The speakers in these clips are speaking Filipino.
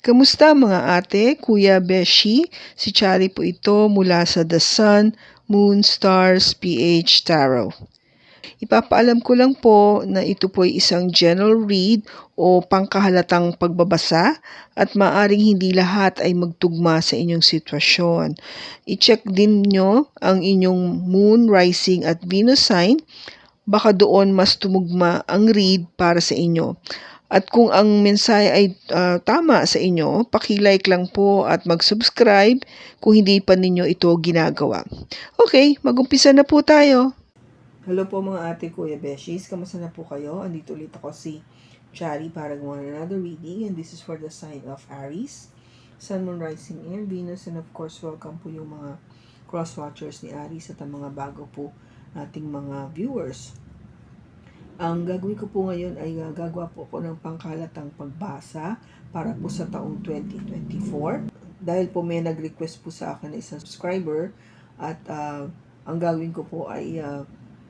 Kamusta mga ate, kuya, beshi? Si Chari po ito mula sa The Sun, Moon, Stars, PH Tarot. Ipapaalam ko lang po na ito po ay isang general read o pangkahalatang pagbabasa at maaring hindi lahat ay magtugma sa inyong sitwasyon. I-check din nyo ang inyong Moon, Rising at Venus sign. Baka doon mas tumugma ang read para sa inyo. At kung ang mensahe ay tama sa inyo, paki-like lang po at mag-subscribe kung hindi pa ninyo ito ginagawa. Okay, mag-umpisa na po tayo. Hello po mga ate, kuya, beshies. Kamusta na po kayo? Andito ulit ako si Chari para gawa another reading, and this is for the sign of Aries, Sun, Moon, Rising, and Venus, and of course, welcome po yung mga cross-watchers ni Aries at ang mga bago po nating mga viewers. Ang gagawin ko po ngayon ay gagawa po ako ng pangkalatang pagbasa para po sa taong 2024. Dahil po may nag-request po sa akin na isang subscriber at ang gagawin ko po ay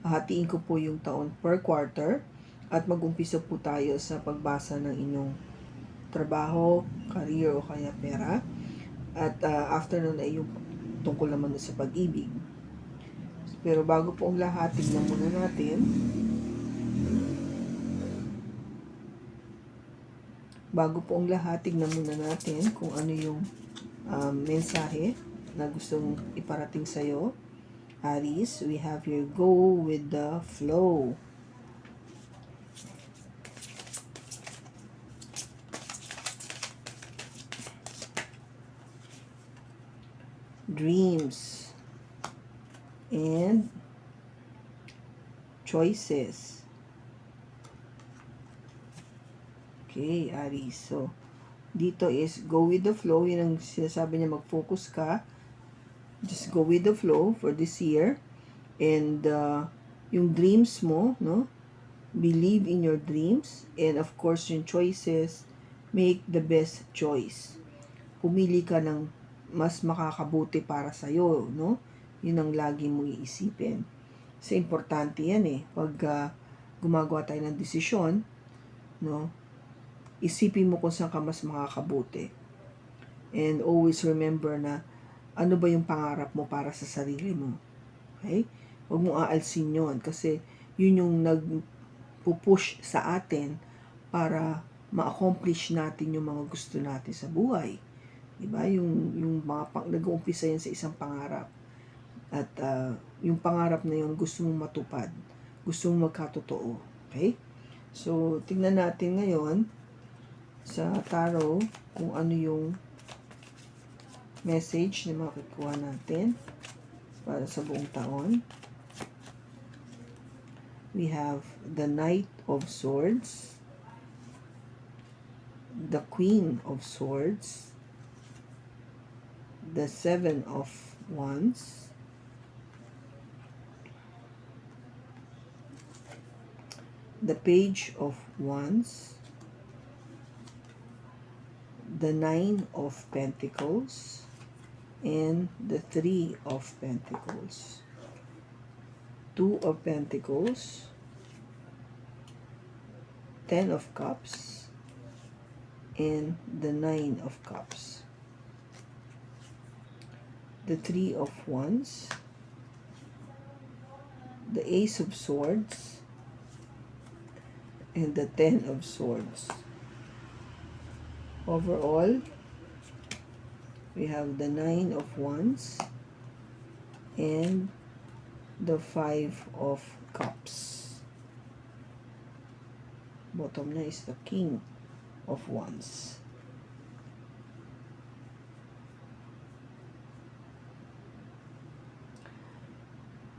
hatiin ko po yung taon per quarter at mag-umpisa po tayo sa pagbasa ng inyong trabaho, career o kaya pera. At after nun ay yung tungkol naman sa pag-ibig. Pero bago po ang lahat, tignan muna natin. Bago po ang lahat, tignan muna natin kung ano yung mensahe na gustong iparating sa'yo. Aries, we have here, go with the flow. Dreams and choices. Okay, Aries. So, dito is go with the flow. Yun ang sinasabi niya, mag-focus ka. Just go with the flow for this year. And yung dreams mo, no? Believe in your dreams. And of course, yung choices, make the best choice. Pumili ka ng mas makakabuti para sa'yo, no? Yun ang lagi mong iisipin. Kasi importante yan eh. Pag gumagawa tayo ng desisyon, no? Isipin mo kung saan ka mas makakabuti. And always remember na ano ba yung pangarap mo para sa sarili mo. Okay? Huwag mong aalsin yun kasi yun yung nagpupush sa atin para ma-accomplish natin yung mga gusto natin sa buhay. Diba? Yung mga nag-uumpisa yan sa isang pangarap. At yung pangarap na yun gusto mong matupad. Gusto mong magkatotoo. Okay? So, tingnan natin ngayon sa tarot kung ano yung message na makukuha natin para sa buong taon. We have the Knight of Swords, the Queen of Swords, the Seven of Wands, the Page of Wands, the Nine of Pentacles, and the Three of Pentacles. Two of Pentacles, Ten of Cups, and the Nine of Cups. The Three of Wands, the Ace of Swords, and the Ten of Swords. Overall, we have the Nine of Wands and the Five of Cups. Bottom na is the King of Wands.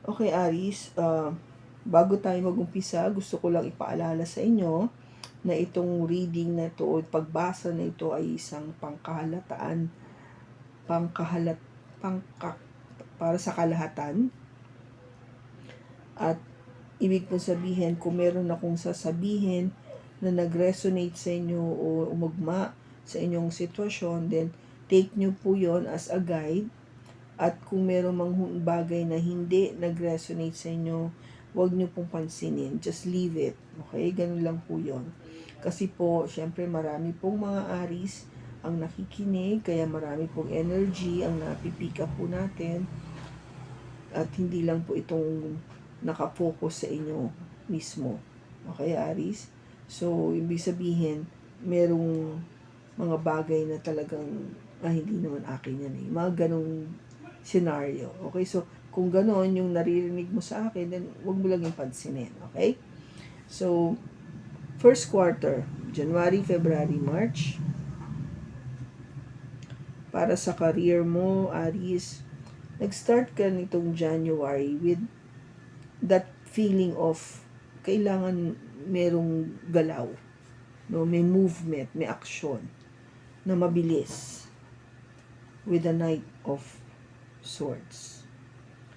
Okay, Aries, bago tayo mag-umpisa, gusto ko lang ipaalala sa inyo na itong reading na ito o pagbasa na ito ay isang para sa kalahatan. At ibig po sabihin, kung meron akong sasabihin na nag-resonate sa inyo o umugma sa inyong sitwasyon, then take nyo po yon as a guide. At kung meron mang bagay na hindi nag-resonate sa inyo, huwag nyo pong pansinin. Just leave it. Okay? Ganun lang po yon. Kasi po, syempre marami pong mga Aries ang nakikinig, kaya marami pong energy ang napipick up po natin. At hindi lang po itong nakafocus sa inyo mismo. Okay, Aries? So, ibig sabihin, merong mga bagay na talagang, hindi naman akin yan eh. Mga ganong scenario. Okay, so, kung ganon yung naririnig mo sa akin, then wag mo lang yung pansinin. Okay? So, first quarter, January, February, March. Para sa career mo, Aries, nag-start ka nitong January with that feeling of kailangan merong galaw, no? May movement, may action na mabilis with the Knight of Swords.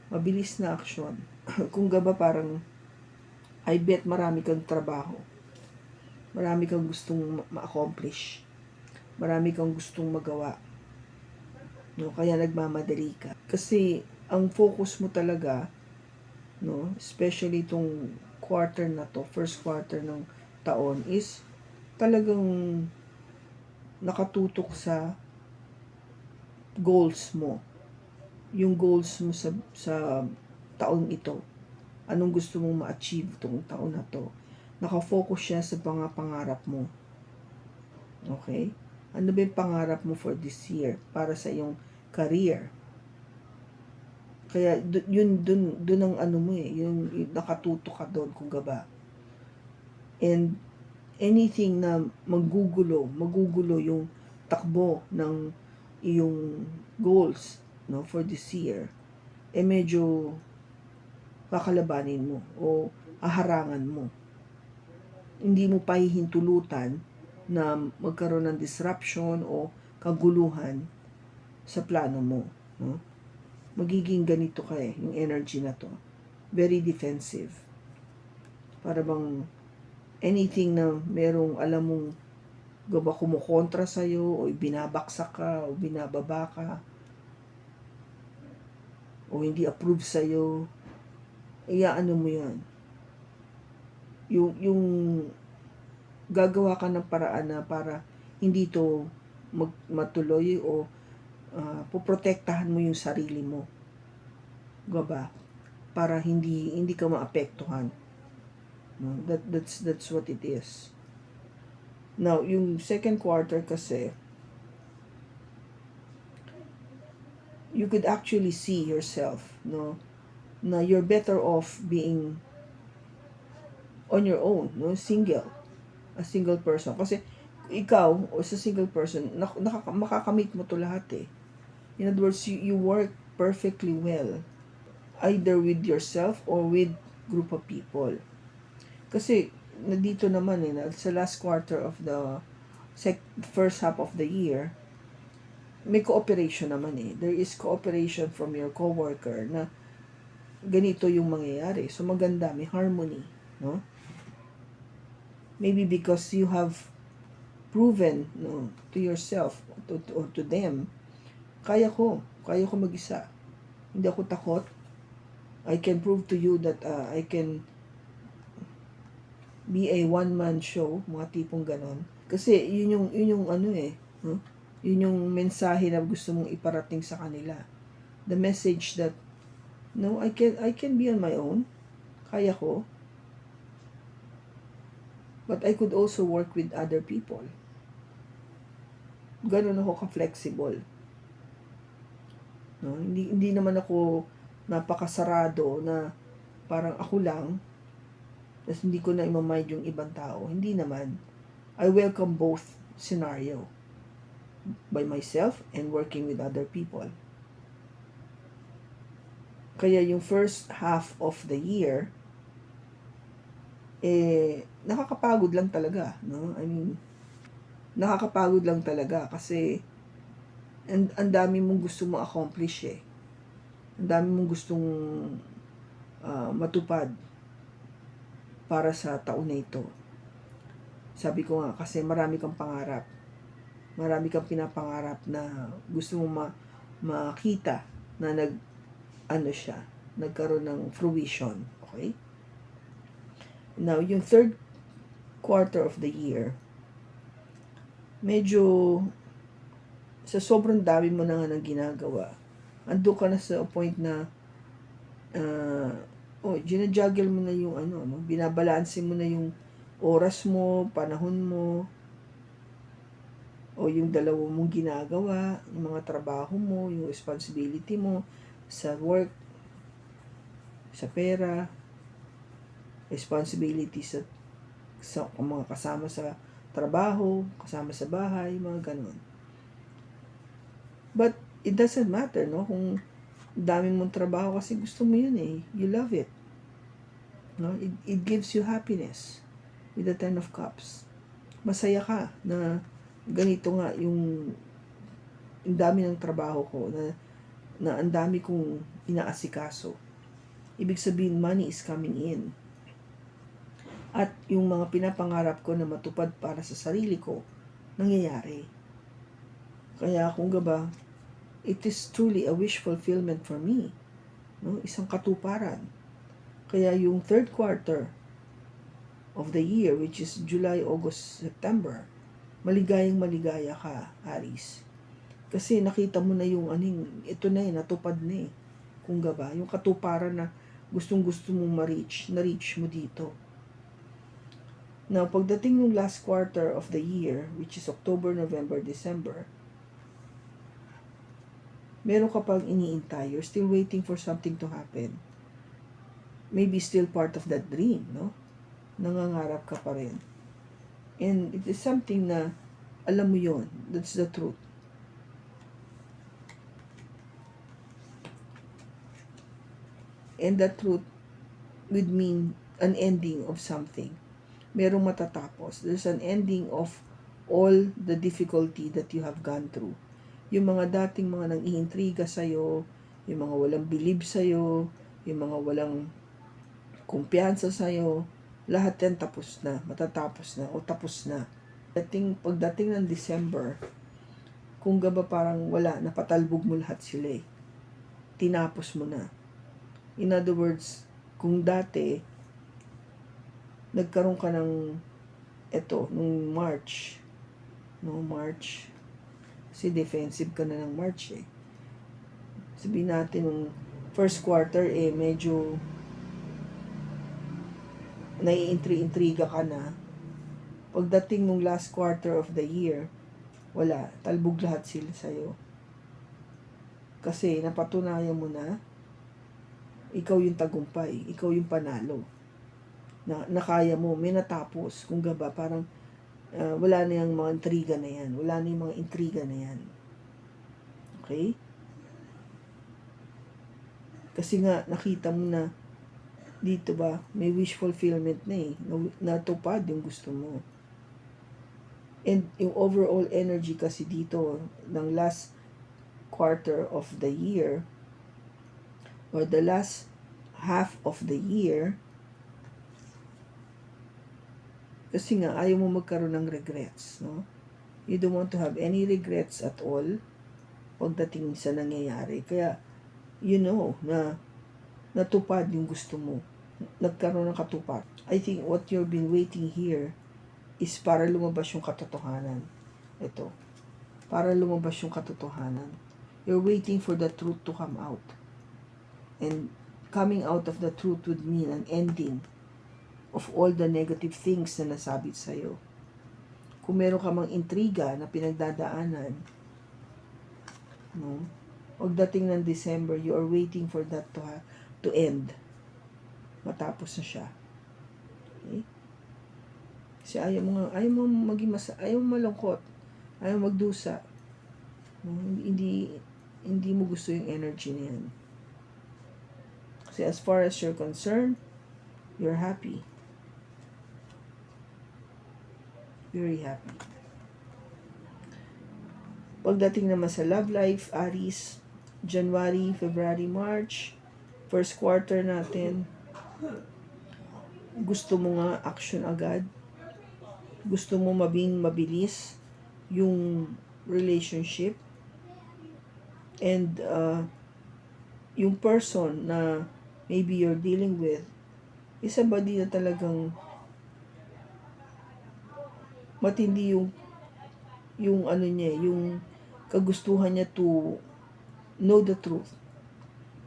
Mabilis na action. Kung gaba parang I bet marami kang trabaho. Marami kang gustong ma-accomplish. Marami kang gustong magawa. No, kaya nagmamadali ka. Kasi ang focus mo talaga, no, especially itong quarter na to, first quarter ng taon, is talagang nakatutok sa goals mo. Yung goals mo sa taong ito. Anong gusto mong ma-achieve itong taon na to. Nakafocus siya sa mga pangarap mo. Okay? Ano ba yung pangarap mo for this year para sa iyong career? Kaya dun ang ano mo eh, yung nakatutok ka doon kung gaba. And anything na magugulo yung takbo ng iyong goals, no, for this year, medyo kakalabanin mo o aharangan mo. Hindi mo pahihintulutan na magkaroon ng disruption o kaguluhan sa plano mo. No? Magiging ganito ka eh, yung energy na to. Very defensive. Para bang anything na merong alam mong gaba kumukontra sa'yo o binabaksak ka o binababa ka o hindi approve sa'yo, ano mo yan. Yung gagawa ka ng paraan na para hindi to matuloy o poprotektahan mo yung sarili mo. Gaba? Para hindi ka maapektuhan. No? That's what it is. Now, yung second quarter kasi, you could actually see yourself, no, na you're better off being on your own, no, a single person. Kasi ikaw, o sa single person, makakamit mo to lahat eh. In other words, you work perfectly well, either with yourself or with group of people. Kasi, dito naman sa last quarter of the first half of the year, may cooperation naman eh. There is cooperation from your coworker na ganito yung mangyayari. So maganda, may harmony, no? Maybe because you have proven, no, to yourself or to them, kaya ko mag-isa. Hindi ako takot. I can prove to you that I can be a one-man show, mga tipong ganon. Kasi yun yung ano eh, no? Yun yung mensahe na gusto mong iparating sa kanila. The message that, no, I can be on my own. Kaya ko. But I could also work with other people. Ganon ako ka-flexible. No? Hindi naman ako napakasarado na parang ako lang. Tapos hindi ko na imamind yung ibang tao. Hindi naman. I welcome both scenario. By myself and working with other people. Kaya yung first half of the year, nakakapagod lang talaga, no? I mean, nakakapagod lang talaga kasi ang dami mong gusto mo accomplish eh. Ang dami mong gustong matupad para sa taon na ito. Sabi ko nga, kasi marami kang pangarap. Marami kang pinapangarap na gusto mong makita na nagkaroon ng fruition. Okay? Now, yung third quarter of the year, medyo sa sobrang dami mo na nga ng ginagawa, ando ka na sa point na ginajuggle mo na yung binabalanse mo na yung oras mo, panahon mo, o yung dalawa mong ginagawa, yung mga trabaho mo, yung responsibility mo sa work, sa pera, responsibility sa mga kasama sa trabaho, kasama sa bahay, mga ganun. But it doesn't matter, no? Kung dami mong trabaho kasi gusto mo yun eh. You love it. No? It gives you happiness with the Ten of Cups. Masaya ka na ganito nga yung dami ng trabaho ko, na ang dami kong inaasikaso. Ibig sabihin, money is coming in. At yung mga pinapangarap ko na matupad para sa sarili ko, nangyayari. Kaya kung gaba, it is truly a wish fulfillment for me. No? Isang katuparan. Kaya yung third quarter of the year, which is July, August, September, maligayang maligaya ka, Aries. Kasi nakita mo na yung ito na natupad na kung gaba, yung katuparan na gustong-gusto mong na-reach mo dito. Now, pagdating ng last quarter of the year, which is October, November, December, meron ka pang iniintay. You're still waiting for something to happen. Maybe still part of that dream, no? Nangangarap ka pa rin. And it is something na, alam mo yon, that's the truth. And that truth would mean an ending of something. Merong matatapos. There's an ending of all the difficulty that you have gone through. Yung mga dating mga nang-iintriga sa'yo, yung mga walang believe sa'yo, yung mga walang kumpiyansa sa'yo, lahat yan tapos na, matatapos na, o tapos na. Pagdating ng December, kung gaba parang wala, napatalbog mo lahat sila eh. Tinapos mo na. In other words, kung dati, nagkaroon ka ng nung March, kasi defensive ka na ng March eh. Sabihin natin, nung first quarter medyo naiintri-intriga ka na. Pagdating nung last quarter of the year, wala, talbog lahat sila sa'yo. Kasi napatunayan mo na, ikaw yung tagumpay, ikaw yung panalo. Nakaya mo, may natapos. Kung gaba, parang wala na yung mga intriga na yan. Wala na yung mga intriga na yan. Okay? Kasi nga, nakita mo na, dito ba, may wish fulfillment na eh. Natupad yung gusto mo. And yung overall energy kasi dito, ng last quarter of the year, or the last half of the year, kasi nga, ayaw mo magkaroon ng regrets, no? You don't want to have any regrets at all pagdating sa nangyayari. Kaya, you know, na natupad yung gusto mo. Nagkaroon ng katupad. I think what you've been waiting here is para lumabas yung katotohanan. Ito. Para lumabas yung katotohanan. You're waiting for the truth to come out. And coming out of the truth would mean an ending of all the negative things na nasabit sa'yo. Kung meron ka mang intriga na pinagdadaanan, no? Pagdating ng December, you are waiting for that to end. Matapos na siya. Okay? Kasi ayaw mo ayaw mo malungkot, ayaw magdusa. No? Hindi mo gusto yung energy na yan. Kasi as far as you're concerned, you're happy. Very happy. Pagdating naman sa love life, Aries, January, February, March, first quarter natin, gusto mo nga action agad, gusto mo mabilis yung relationship, and yung person na maybe you're dealing with is somebody na talagang matindi yung kagustuhan niya to know the truth.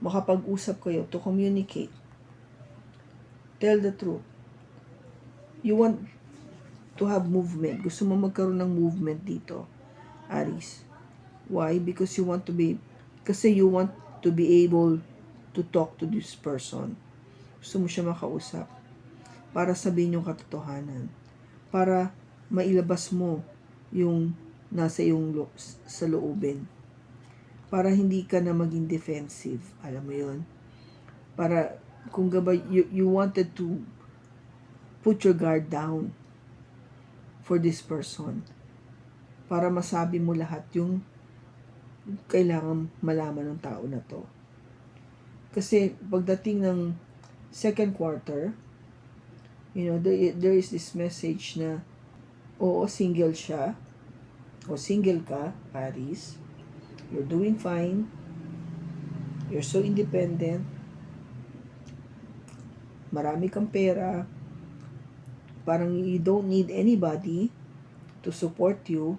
Makapag-usap kayo, to communicate. Tell the truth. You want to have movement. Gusto mo magkaroon ng movement dito, Aries. Why? Because you want to be able to talk to this person. Gusto mo siya makausap para sabihin yung katotohanan. Para mailabas mo yung nasa sa loobin. Para hindi ka na maging defensive. Alam mo yon. Para kung gabay, you wanted to put your guard down for this person. Para masabi mo lahat yung kailangan malaman ng tao na to. Kasi pagdating ng second quarter, there is this message na oo, single siya o single ka, Aries. You're doing fine. You're so independent. Marami kang pera. Parang you don't need anybody to support you.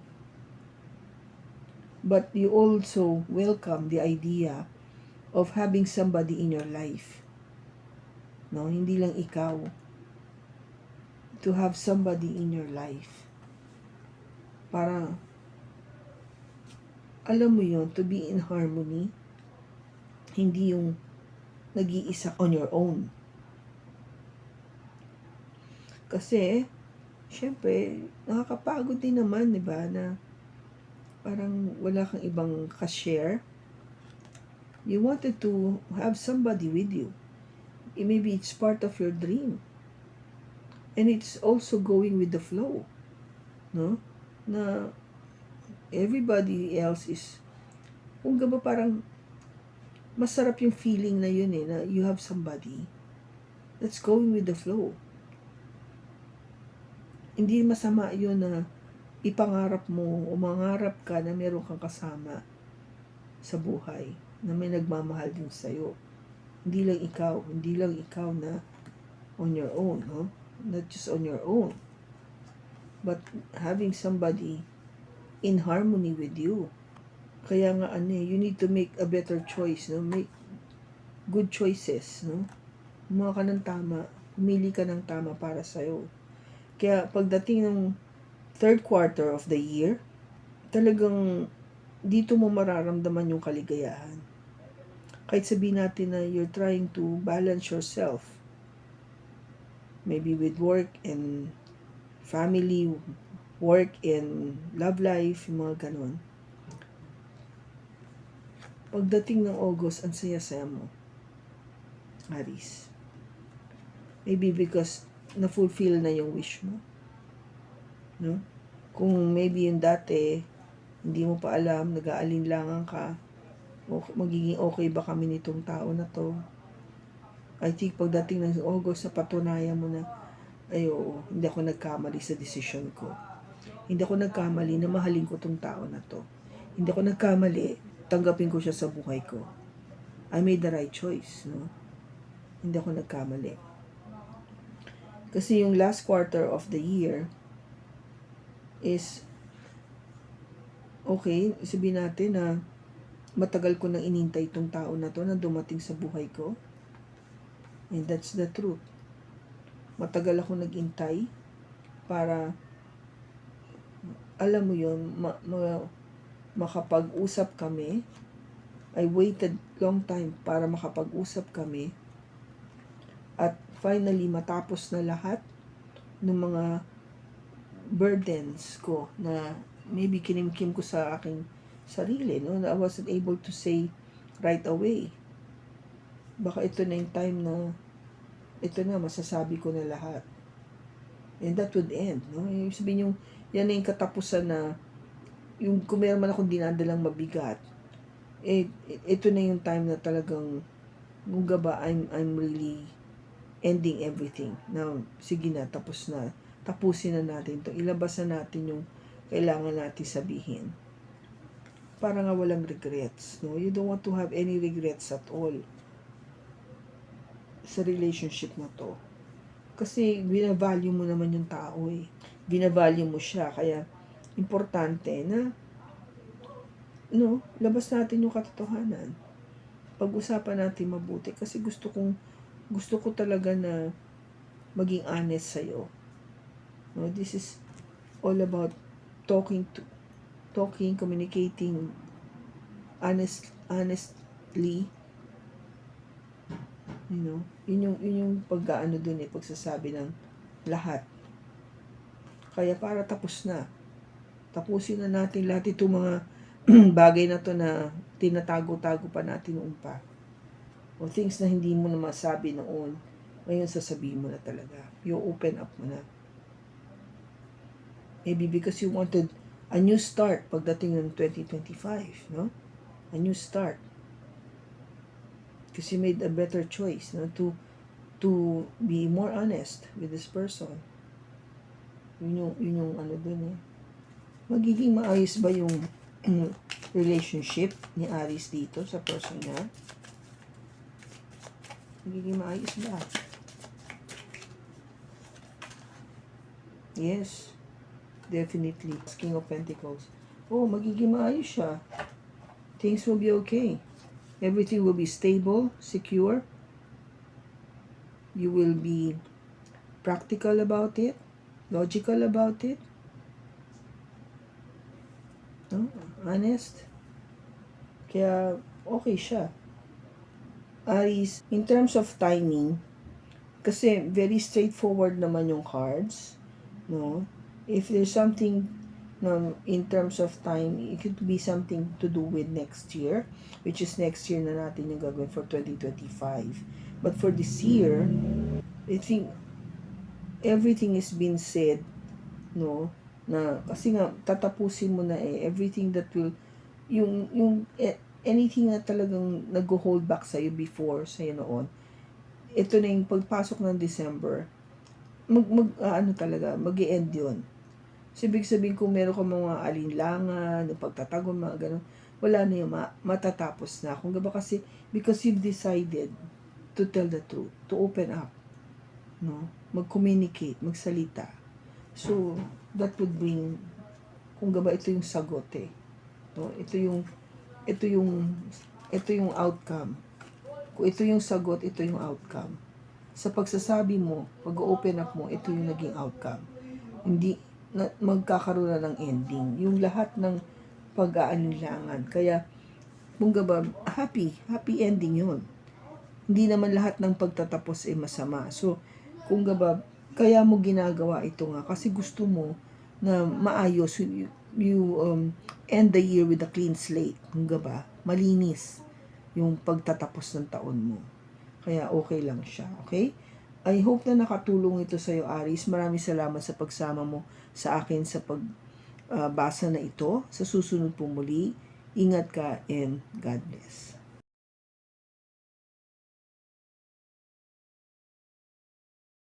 But you also welcome the idea of having somebody in your life. No, hindi lang ikaw. To have somebody in your life. Para, alam mo yon, to be in harmony. Hindi yung nag-iisa on your own. Kasi, syempre, nakakapagod din naman, di ba, na parang wala kang ibang ka-share. You wanted to have somebody with you. Maybe it's part of your dream. And it's also going with the flow. No? Na everybody else is, kung ba parang masarap yung feeling na yun na you have somebody that's going with the flow. Hindi masama yun na ipangarap mo o mangarap ka na meron kang kasama sa buhay na may nagmamahal din sa'yo. Hindi lang ikaw na on your own, no? Not just on your own, but having somebody in harmony with you. Kaya nga you need to make a better choice, no? Make good choices, no? Gumawa ka ng tama, pumili ka ng tama para sa'yo. Kaya pagdating ng third quarter of the year, talagang dito mo mararamdaman yung kaligayahan. Kahit sabihin natin na you're trying to balance yourself, maybe with work and family, work and love life, yung mga ganon. Pagdating ng August, ang saya-saya mo, Aries. Maybe because na-fulfill na yung wish mo. No? Kung maybe yung dati, hindi mo pa alam, nag-aalinlangan ka, magiging okay ba kami nitong tao na to? I think pagdating ng August, napatunayan mo na, oo, hindi ako nagkamali sa decision ko. Hindi ako nagkamali na mahalin ko tong tao na to. Hindi ako nagkamali, tanggapin ko siya sa buhay ko. I made the right choice, no? Hindi ako nagkamali. Kasi yung last quarter of the year is okay, sabihin natin na matagal ko nang inintay itong tao na to na dumating sa buhay ko. And that's the truth. Matagal ako nagintay para, alam mo yun, makapag-usap kami. I waited long time para makapag-usap kami. At finally, matapos na lahat ng mga burdens ko na maybe kinimkim ko sa aking sarili, no? I wasn't able to say right away. Baka ito na yung time na ito na, masasabi ko na lahat. And that would end, no? Yung sabihin yung, yan na yung katapusan na, yung kung meron man akong dinadalang mabigat, ito na yung time na talagang, kung ba, I'm really ending everything. Now, sige na, tapos na. Tapusin na natin to. Ilabas na natin yung kailangan natin sabihin. Para nga walang regrets, no? You don't want to have any regrets at all sa relationship na to. Kasi binavalue mo naman yung tao eh. Binavalue mo siya. Kaya, importante na no, labas natin yung katotohanan. Pag-usapan natin mabuti kasi gusto ko talaga na maging honest sa'yo. No, this is all about talking, communicating honestly, yun yung pag-aano dun pagsasabi ng lahat. Kaya para tapusin na natin lahat itong mga bagay na to na tinatago-tago pa natin noon pa. O things na hindi mo na masabi noon, ngayon sasabihin mo na talaga. You open up mo na. Maybe because you wanted a new start pagdating ng 2025, no? A new start. Because you made a better choice, no? To be more honest with this person. Yun yung ano dun Magiging maayos ba yung relationship ni Aries dito sa person niya? Magiging maayos ba? Yes. Definitely. King of Pentacles. Oh, magiging maayos siya. Things will be okay. Everything will be stable, secure. You will be practical about it, logical about it. No? Honest. Kaya okay siya. Aries, in terms of timing, kasi very straightforward naman yung cards, no? If there's something in terms of time, it could be something to do with next year, which is next year na natin yung gagawin for 2025. But for this year, I think everything is been said, no? Na kasi nga tatapusin mo na everything that will anything na talagang nag-hold back sa'yo before, sa'yo noon, ito na yung pagpasok ng December, mag-i-end yun. So, ibig sabihin kung meron ka mga alinlangan, pagtatago, mga ganun, wala na yung matatapos na. Kung gaba kasi, because you've decided to tell the truth, to open up, no? Mag-communicate, magsalita. So, that would bring, kung gaba ito yung sagot no? Ito yung outcome. Kung ito yung sagot, ito yung outcome. Sa pagsasabi mo, pag-open up mo, ito yung naging outcome. Hindi magkakaroon na ng ending. Yung lahat ng pag-aalinlangan. Kaya, ba, happy ending yun. Hindi naman lahat ng pagtatapos masama. So, ba, kaya mo ginagawa ito nga kasi gusto mo na maayos you end the year with a clean slate. Ba, malinis yung pagtatapos ng taon mo. Kaya okay lang siya, okay? I hope na nakatulong ito sa iyo, Aries. Maraming salamat sa pagsama mo sa akin sa pagbasa na ito. Sa susunod po muli, ingat ka and God bless.